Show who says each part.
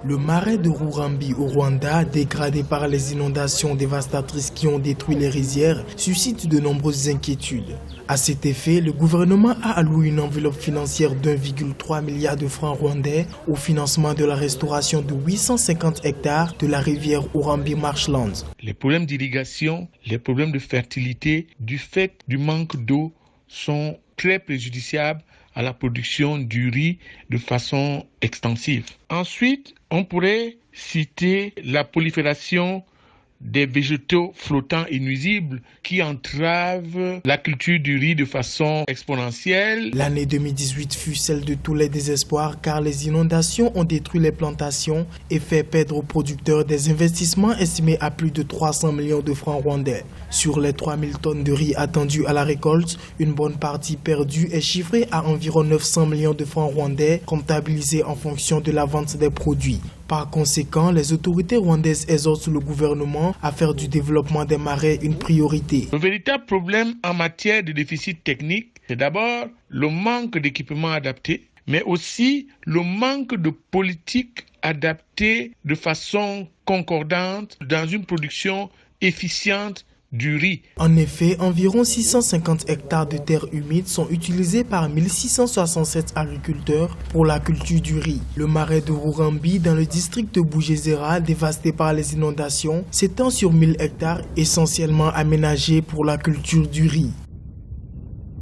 Speaker 1: Le marais de Rurambi au Rwanda, dégradé par les inondations dévastatrices qui ont détruit les rizières, suscite de nombreuses inquiétudes. À cet effet, le gouvernement a alloué une enveloppe financière d'1,3 milliard de francs rwandais au financement de la restauration de 850 hectares de la rivière Urambi Marshlands.
Speaker 2: Les problèmes d'irrigation, les problèmes de fertilité, du fait du manque d'eau, sont très préjudiciables à la production du riz de façon extensive. Ensuite, on pourrait citer la prolifération des végétaux flottants et nuisibles qui entravent la culture du riz de façon exponentielle.
Speaker 1: L'année 2018 fut celle de tous les désespoirs car les inondations ont détruit les plantations et fait perdre aux producteurs des investissements estimés à plus de 300 millions de francs rwandais. Sur les 3000 tonnes de riz attendues à la récolte, une bonne partie perdue est chiffrée à environ 900 millions de francs rwandais, comptabilisés en fonction de la vente des produits. Par conséquent, les autorités rwandaises exhortent le gouvernement à faire du développement des marais une priorité.
Speaker 2: Le véritable problème en matière de déficit technique, c'est d'abord le manque d'équipements adaptés, mais aussi le manque de politiques adaptées de façon concordante dans une production efficiente du riz.
Speaker 1: En effet, environ 650 hectares de terres humides sont utilisés par 1667 agriculteurs pour la culture du riz. Le marais de Rurambi, dans le district de Bugesera, dévasté par les inondations, s'étend sur 1000 hectares essentiellement aménagés pour la culture du riz.